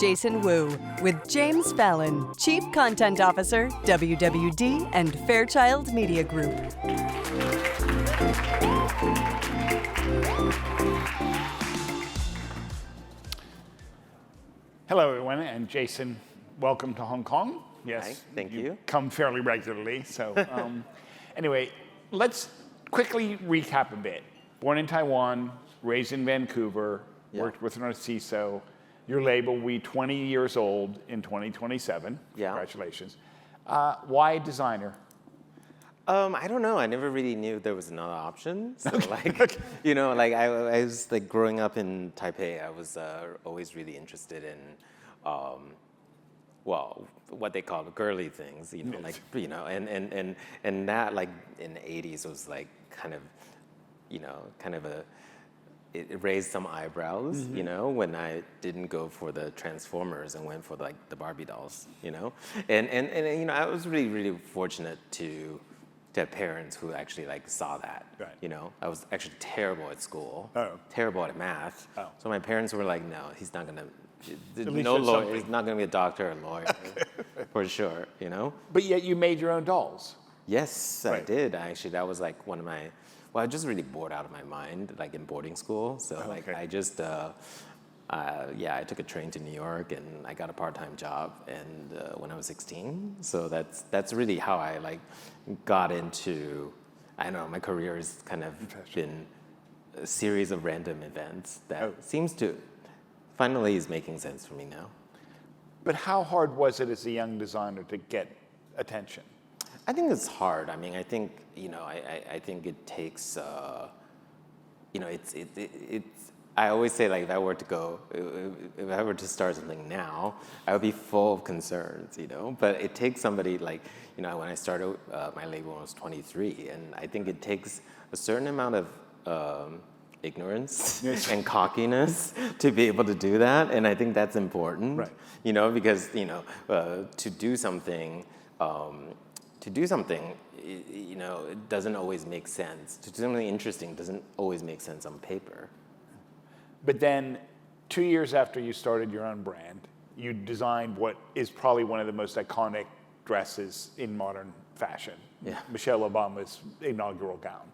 Jason Wu with James Fallon, Chief Content Officer, WWD and Fairchild Media Group. Hello, everyone, and Jason, welcome to Hong Kong. Yes, Hi, thank you. Come fairly regularly. So, anyway, let's quickly recap a bit. Born in Taiwan, raised in Vancouver, worked with Narciso. Your label will be 20 years old in 2027. Yeah. Congratulations. Why designer? I don't know. I never really knew there was another option. So you know, like I was like growing up in Taipei, I was always really interested in, well, what they call girly things, you know, like, you know, and that like in the 80s was like kind of, you know, it raised some eyebrows, you know, when I didn't go for the Transformers and went for like the Barbie dolls, you know, and you know, I was really fortunate to have parents who actually like saw that. Right. You know, I was actually terrible at school, terrible at math. Oh. So my parents were like, no, he's not gonna, least no there's lawyer, something. he's not gonna be a doctor or a lawyer, for sure, you know. But yet you made your own dolls. Yes, I Right. did. Actually, that was like one of my, well, I was just really bored out of my mind, like in boarding school. So like I just, I took a train to New York and I got a part-time job and when I was 16. So that's really how I like got into, I don't know, my career has kind of been a series of random events that seems to finally is making sense for me now. But how hard was it as a young designer to get attention? I think it's hard. I mean, I think, you know, I think it takes, you know, it's, I always say like if I were to start something now, I would be full of concerns, you know, but it takes somebody like, you know, when I started my label when I was 23, and I think it takes a certain amount of ignorance and cockiness to be able to do that, and I think that's important, right. You know, because, you know, to do something, you know, it doesn't always make sense. To do something interesting doesn't always make sense on paper. But then 2 years after you started your own brand, you designed what is probably one of the most iconic dresses in modern fashion, Michelle Obama's inaugural gown.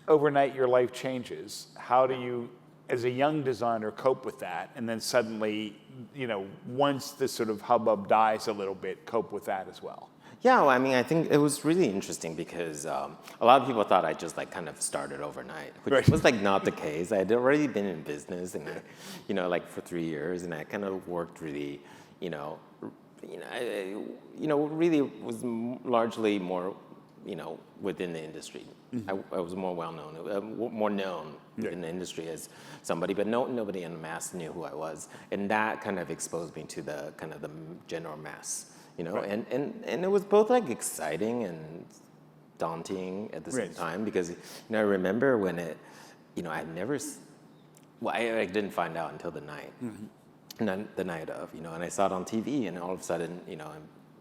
Overnight, your life changes. How do you, as a young designer, cope with that? And then suddenly, you know, once the sort of hubbub dies a little bit, cope with that as well? Yeah, well, I mean, I think it was really interesting because a lot of people thought I just like kind of started overnight, which was like not the case. I had already been in business and, you know, like for 3 years, and I kind of worked really, really was largely more, you know, within the industry. I was more well-known, more known in the industry as somebody, but nobody in the mass knew who I was. And that kind of exposed me to the kind of the general mass, you know, and it was both like exciting and daunting at the same time because, you know, I remember when it, you know, I didn't find out until the night, the night of, you know, and I saw it on TV and all of a sudden, you know,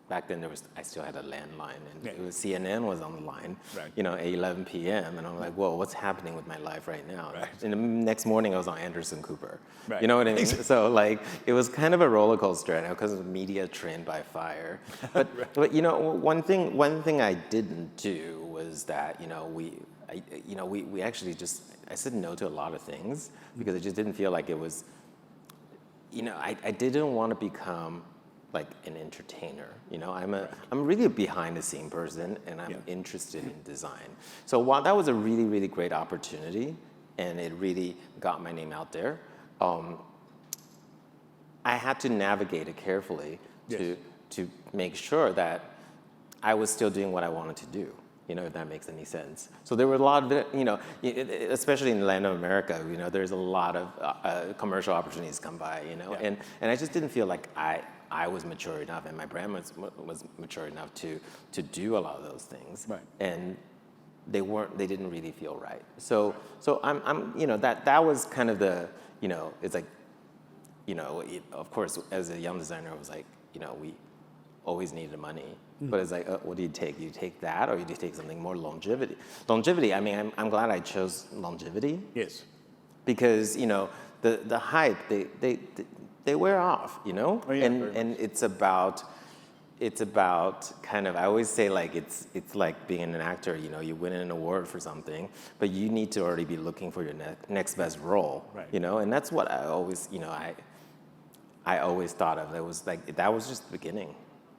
back then I still had a landline and it was CNN was on the line, you know, at 11 p.m. And I'm like, whoa, what's happening with my life right now? And the next morning I was on Anderson Cooper. You know what I mean? So like, it was kind of a roller coaster because of media trained by fire. But you know, one thing I didn't do was that, you know, we actually just, I said no to a lot of things because I just didn't feel like it was, you know, I didn't want to become like an entertainer, you know. I'm really a behind-the-scene person, and I'm interested in design. So while that was a really great opportunity, and it really got my name out there, I had to navigate it carefully to make sure that I was still doing what I wanted to do. You know, if that makes any sense. So there were a lot of, you know, especially in the land of America, you know, there's a lot of commercial opportunities come by, you know, and I just didn't feel like I was mature enough and my brand was mature enough to do a lot of those things. And they didn't really feel right. So I'm, you know, that was kind of the, you know, it's like, you know, of course, as a young designer, I was like, you know, we always needed money. But it's like, what do you take? Do you take that or do you take something more longevity? Longevity, I mean, I'm glad I chose longevity. Yes. Because, you know, the hype, they wear off, you know? Oh, yeah, and it's about kind of, I always say like it's like being an actor, you know, you win an award for something, but you need to already be looking for your next best role, right. you know? And that's what I always, you know, I always thought of. It was like, that was just the beginning.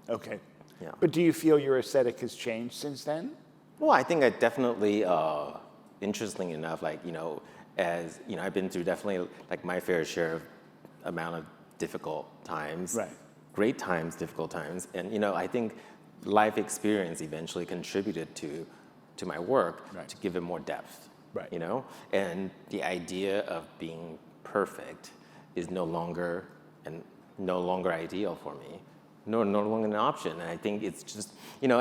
Okay. Yeah. But do you feel your aesthetic has changed since then? Well, I think I definitely, interestingly enough, like, you know, as, you know, I've been through definitely like my fair share of amount of difficult times. Right. Great times, difficult times. And, you know, I think life experience eventually contributed to my work right. to give it more depth, right. you know? And the idea of being perfect is no longer ideal for me, no longer an option. And I think it's just, you know,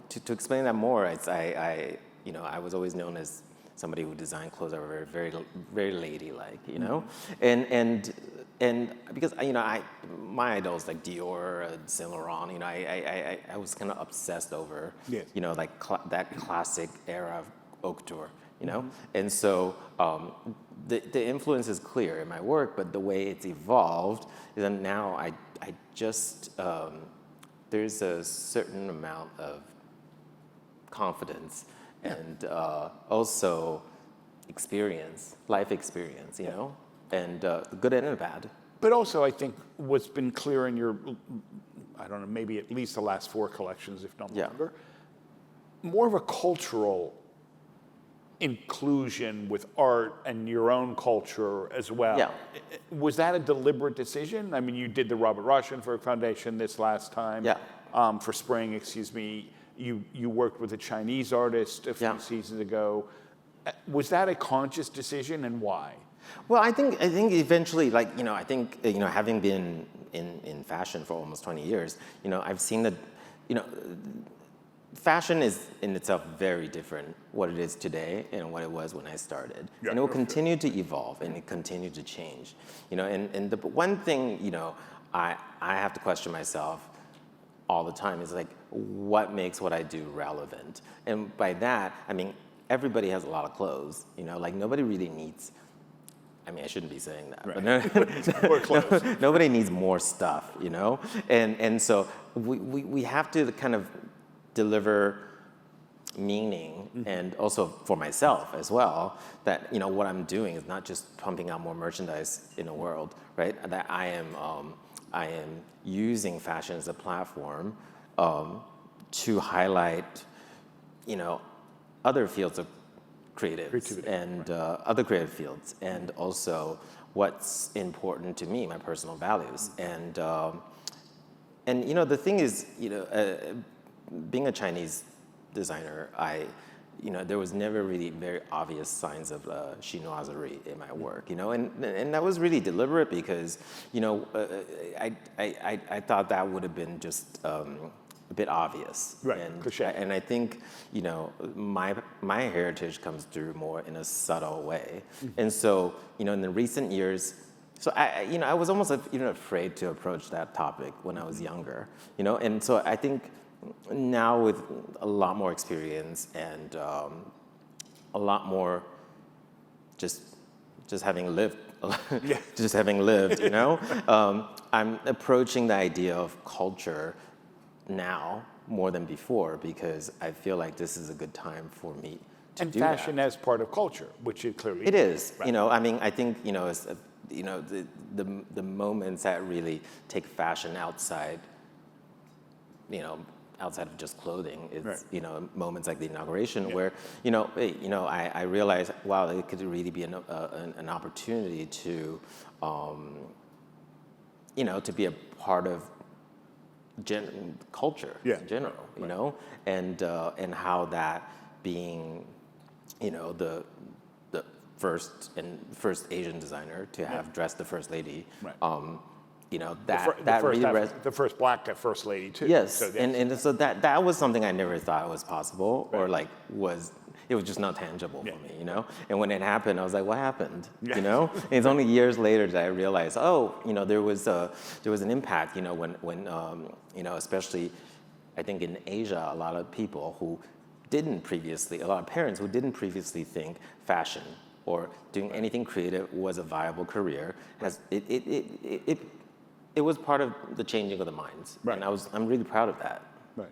to explain that more, you know, I was always known as somebody who designed clothes that were very, very ladylike, you know? Mm-hmm. And because, you know, my idols like Dior, Saint Laurent, you know, I was kind of obsessed over, yes. you know, like that classic era of haute couture, you know? Mm-hmm. And so the influence is clear in my work, but the way it's evolved is that now I just, there's a certain amount of confidence and also life experience, you know? And the good and the bad. But also, I think what's been clear in your, I don't know, maybe at least the last 4 collections, if not longer, more of a cultural inclusion with art and your own culture as well. Yeah. Was that a deliberate decision? I mean, you did the Robert Rauschenberg Foundation this last time. Yeah. For spring, excuse me. You worked with a Chinese artist a few seasons ago. Was that a conscious decision, and why? Well, I think eventually, like, you know, I think, you know, having been in fashion for almost 20 years, you know, I've seen that, you know, fashion is in itself very different what it is today and what it was when I started. Yeah, and it will continue to evolve and it continue to change. You know, and the one thing, you know, I have to question myself all the time is like, what makes what I do relevant? And by that, I mean, everybody has a lot of clothes, you know, like nobody really needs, I mean, I shouldn't be saying that, right. But nobody needs more stuff, you know? And so we have to kind of deliver meaning, and also for myself as well, that, you know, what I'm doing is not just pumping out more merchandise in the world, right? That I am using fashion as a platform to highlight, you know, other fields of creatives and other creative fields, and also what's important to me, my personal values. And you know, the thing is, you know, being a Chinese designer, you know, there was never really very obvious signs of chinoiserie in my work, you know, and that was really deliberate because, you know, I thought that would have been just a bit obvious, right? And I think, you know, my heritage comes through more in a subtle way, and so, you know, in the recent years. So you know, I was almost even afraid to approach that topic when I was younger, you know, and so I think now with a lot more experience and a lot more just having lived, you know, I'm approaching the idea of culture now more than before because I feel like this is a good time for me to do that. And fashion as part of culture, which it clearly is. Right. You know, I mean, I think, you know, it's, you know, the moments that really take fashion outside, you know, outside of just clothing, it's, right. You know, moments like the inauguration where, you know, I realized, wow, it could really be an opportunity to, you know, to be a part of culture in general, you know, and how that being, you know, the first Asian designer to have dressed the first lady, you know, the first black first lady too. Yes, so, and so that was something I never thought was possible, or like it was just not tangible for me, you know? And when it happened, I was like, what happened, you know? And it's only years later that I realized, oh, you know, there was an impact, you know, when you know, especially, I think in Asia, a lot of parents who didn't previously think fashion or doing anything creative was a viable career. It was part of the changing of the minds, and I'm really proud of that. Right.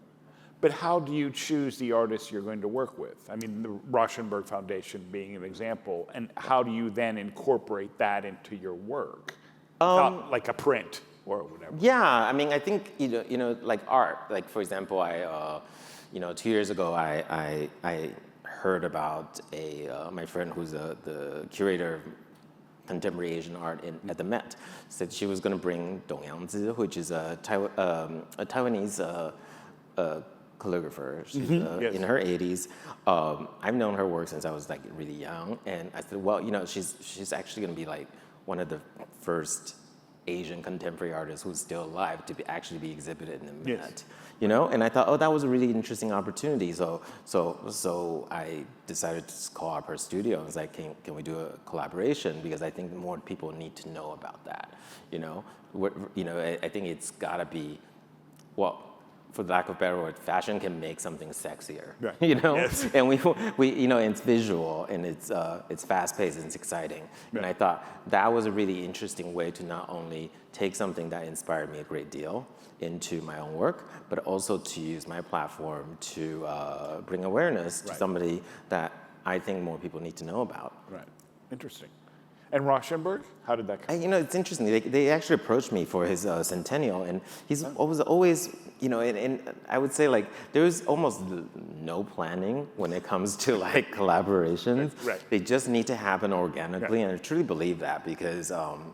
But how do you choose the artists you're going to work with? I mean, the Rauschenberg Foundation being an example, and how do you then incorporate that into your work? Not like a print or whatever. Yeah, I mean, I think like art. Like for example, 2 years ago, I heard about my friend who's the curator of contemporary Asian art at the Met, said she was going to bring Dong Yangzi, which is a Taiwanese calligrapher. She's in her 80s. I've known her work since I was like really young, and I said, well, she's actually going to be like one of the first Asian contemporary artists who's still alive to actually be exhibited in the Met. And I thought, oh, that was a really interesting opportunity. So I decided to call up her studio. I was like, can we do a collaboration? Because I think more people need to know about that. I think it's gotta be, well, for lack of a better word, fashion can make something sexier. Right. Yes. And we it's visual and it's fast-paced and it's exciting. Right. And I thought that was a really interesting way to not only take something that inspired me a great deal into my own work, but also to use my platform to bring awareness to somebody that I think more people need to know about. Right. Interesting. And Rauschenberg, how did that come? It's interesting. They actually approached me for his centennial, and he's always, and I would say like there's almost no planning when it comes to like collaborations. Right. They just need to happen organically, and I truly believe that because, I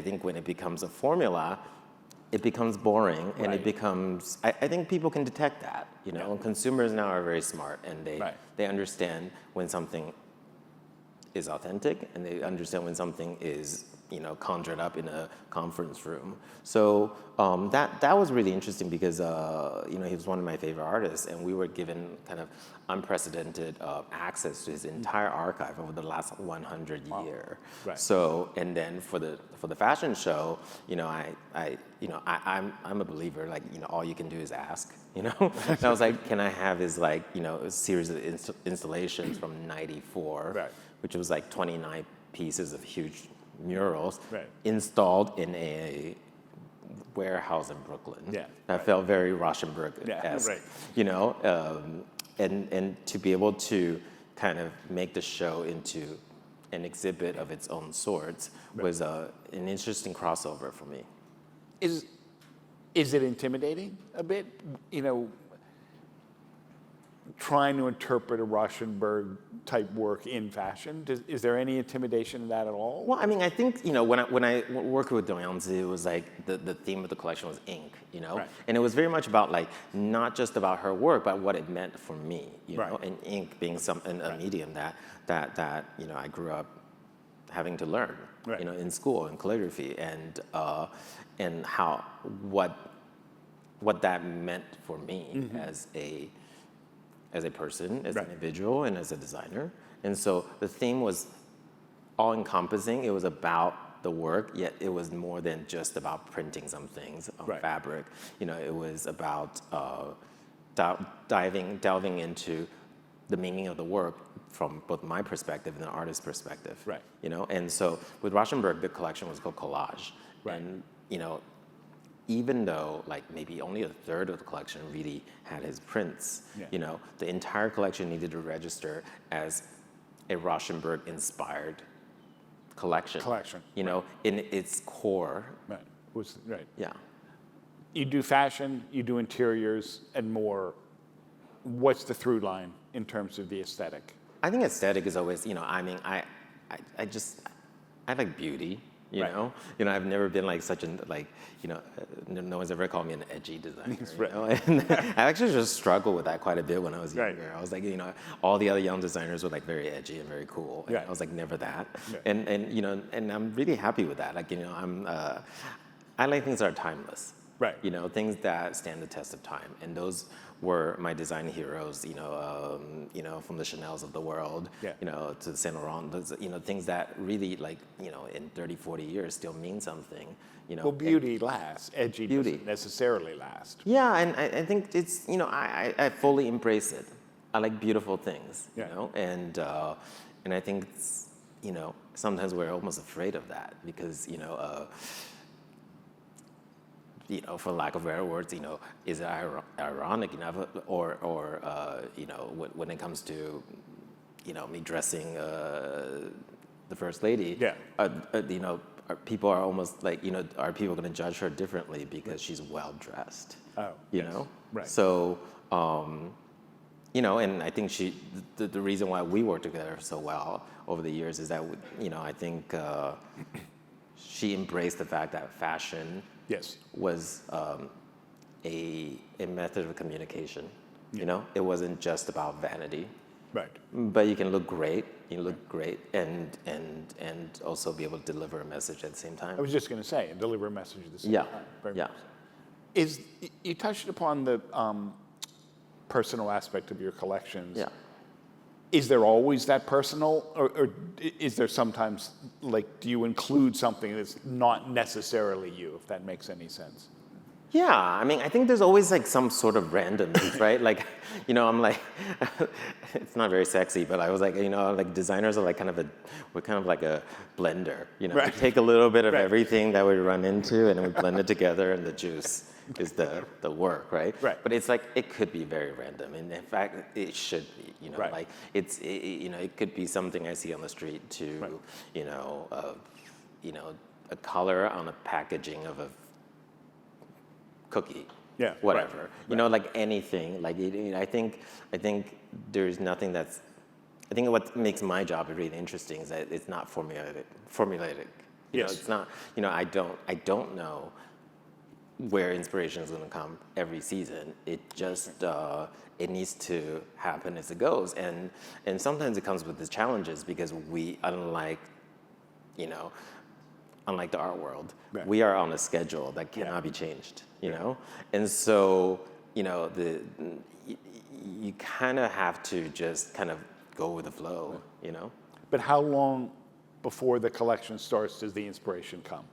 think when it becomes a formula, it becomes boring, and it becomes. I think people can detect that. And consumers now are very smart, and they understand when something is authentic, and they understand when something is, conjured up in a conference room. So that was really interesting because, he was one of my favorite artists, and we were given kind of unprecedented access to his entire archive over the last 100 years. Right. So, and then for the fashion show, I'm a believer, like, all you can do is ask, And I was like, can I have his like, a series of installations from '94. Right. Which was like 29 pieces of huge murals installed in a warehouse in Brooklyn. Yeah, that felt very Rauschenberg-esque, and to be able to kind of make the show into an exhibit of its own sorts was an interesting crossover for me. Is it intimidating a bit, trying to interpret a Rauschenberg type work in fashion? Is there any intimidation in that at all? Well, I mean, I think, when I worked with Dong Yangzi, it was like the theme of the collection was ink, Right. And it was very much about like, not just about her work, but what it meant for me, know, and ink being a medium that I grew up having to learn, in school, in calligraphy, and how, what that meant for me as a person, as an individual, and as a designer. And so the theme was all-encompassing. It was about the work, yet it was more than just about printing some things on fabric. It was about delving into the meaning of the work from both my perspective and the artist's perspective. Right. And so with Rauschenberg, the collection was called Collage. Right. And, even though like maybe only a third of the collection really had his prints, the entire collection needed to register as a Rauschenberg-inspired collection. In its core. Right. Yeah. You do fashion, you do interiors, and more. What's the through line in terms of the aesthetic? I think aesthetic is always, I mean, I like beauty. I've never been like such an no one's ever called me an edgy designer. And I actually just struggled with that quite a bit when I was younger. I was like, all the other young designers were like very edgy and very cool. And I was like never that. And I'm really happy with that. Like I like things that are timeless. Right. Things that stand the test of time, and those were my design heroes. From the Chanels of the world, to the Saint Laurent. Those, things that really like, in 30, 40 years still mean something. Well, beauty lasts. Edgy doesn't necessarily last. Yeah, and I think it's, I fully embrace it. I like beautiful things, Yeah. you know, and I think it's, you know, sometimes we're almost afraid of that because, you know, for lack of better words, you know, is it ironic enough, or you know, when it comes to, you know, me dressing the first lady, Yeah. You know, people are almost like, you know, are people going to judge her differently because she's well dressed? Oh, you yes. know, Right. So, you know, and I think the reason why we work together so well over the years is that, you know, I think she embraced the fact that fashion Yes. was a method of communication. You know, it wasn't just about vanity. Right. But you can look great. You look great, and also be able to deliver a message at the same time. I was just going to say, and deliver a message at the same Yeah. time. Very Yeah. much so. You touched upon the personal aspect of your collections. Yeah. Is there always that personal, or is there sometimes, like, do you include something that's not necessarily you, if that makes any sense? Yeah, I mean, I think there's always like some sort of randomness, right? Like, you know, I'm like, it's not very sexy, but I was like, you know, like designers are like we're kind of like a blender, you know, Right. we take a little bit of Right. everything that we run into and then we blend it together and the juice is the work, right? Right. But it's like, it could be very random. And in fact, it should be, you know, Right. like you know, it could be something I see on the street to, Right. you know, a color on a packaging of a cookie, Yeah, whatever. right, You know, like anything. Like I think there's nothing that's. I think what makes my job really interesting is that it's not formulaic. You know, Yes. it's not. You know, I don't know where inspiration is going to come every season. It just it needs to happen as it goes, and sometimes it comes with the challenges because we, unlike the art world, Right. we are on a schedule that cannot be changed, you know? And so, you know, you kind of have to just kind of go with the flow, you know? But how long before the collection starts does the inspiration come?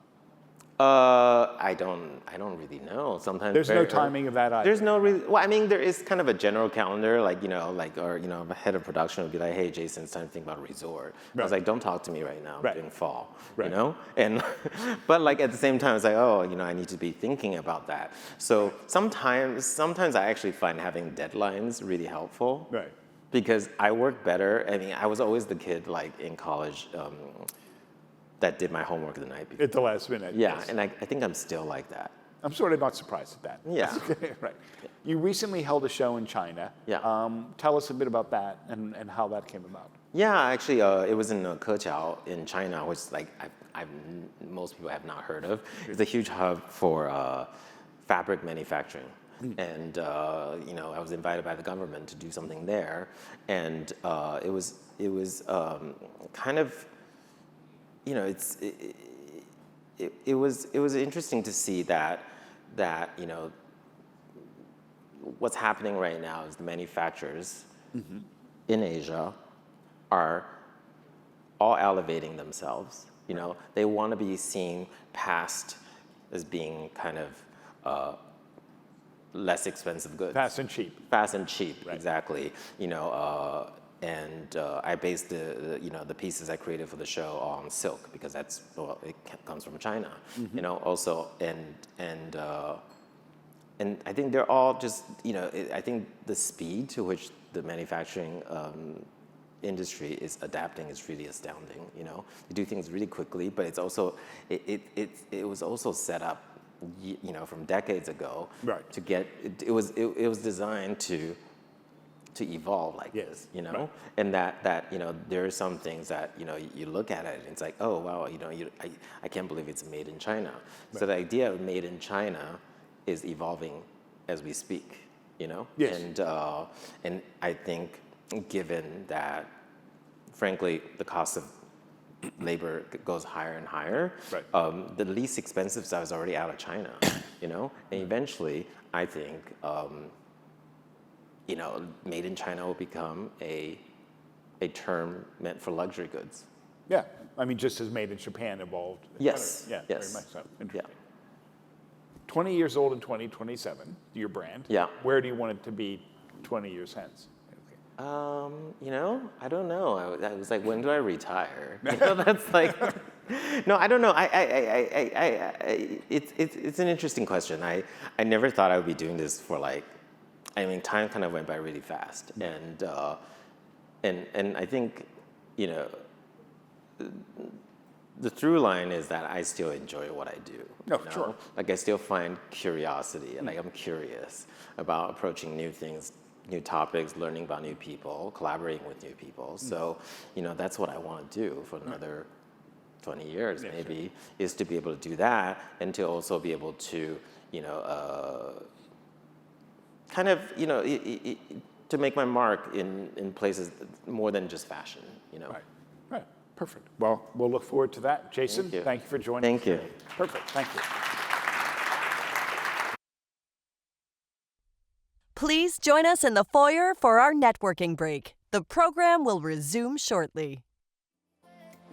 I don't really know. Sometimes There's no very timing of that either. There's no really. Well, I mean, there is kind of a general calendar, like or a head of production would be like, "Hey, Jason, it's time to think about a resort." I was Right. like, "Don't talk to me right now. I'm Right. doing fall." Right. You know, and but like at the same time, it's like, oh, you know, I need to be thinking about that. So sometimes I actually find having deadlines really helpful. Right. Because I work better. I mean, I was always the kid like in college. That did my homework the night before. At the last minute. Yeah, yes. and I think I'm still like that. I'm sort of not surprised at that. Yeah. Right. You recently held a show in China. Yeah. Tell us a bit about that and how that came about. Yeah, actually, it was in Keqiao in China, which like most people have not heard of. It's a huge hub for fabric manufacturing. And you know, I was invited by the government to do something there, and it was kind of, you know, it was interesting to see that you know, what's happening right now is the manufacturers in Asia are all elevating themselves. You know, they want to be seen past as being kind of less expensive goods. Fast and cheap. Fast and cheap, Right. exactly. You know, and I based the pieces I created for the show on silk because it comes from China. You know, also and I think they're all just, you know, I think the speed to which the manufacturing industry is adapting is really astounding. You know, they do things really quickly, but it's also it was also set up, you know, from decades ago. Right. To get it was designed to evolve like Yes. this, you know, Right. and that you know, there are some things that, you know, you look at it and it's like, oh wow, you know, I can't believe it's made in China. Right. So the idea of made in China is evolving as we speak, you know. Yes. And I think, given that, frankly, the cost of labor goes higher and higher, Right. the least expensive stuff is already out of China, you know, and eventually, I think, you know, made in China will become a term meant for luxury goods. Yeah. I mean, just as made in Japan evolved. Yes. Yeah, Yes. very much so. Yeah. Interesting. 20 years old in 2027, your brand. Yeah. Where do you want it to be 20 years hence? Okay. I don't know. I was like, when do I retire? That's like, no, I don't know. It's an interesting question. I never thought I would be doing this for time kind of went by really fast, and I think, the through line is that I still enjoy what I do. Sure. Like I still find curiosity, and I'm curious about approaching new things, new topics, learning about new people, collaborating with new people. So, that's what I want to do for another 20 years, maybe, is to be able to do that, and to also be able to, to make my mark in places more than just fashion, Right. Perfect. Well, we'll look forward to that. Jason, thank you for joining us. Thank you. Perfect. Thank you. Please join us in the foyer for our networking break. The program will resume shortly.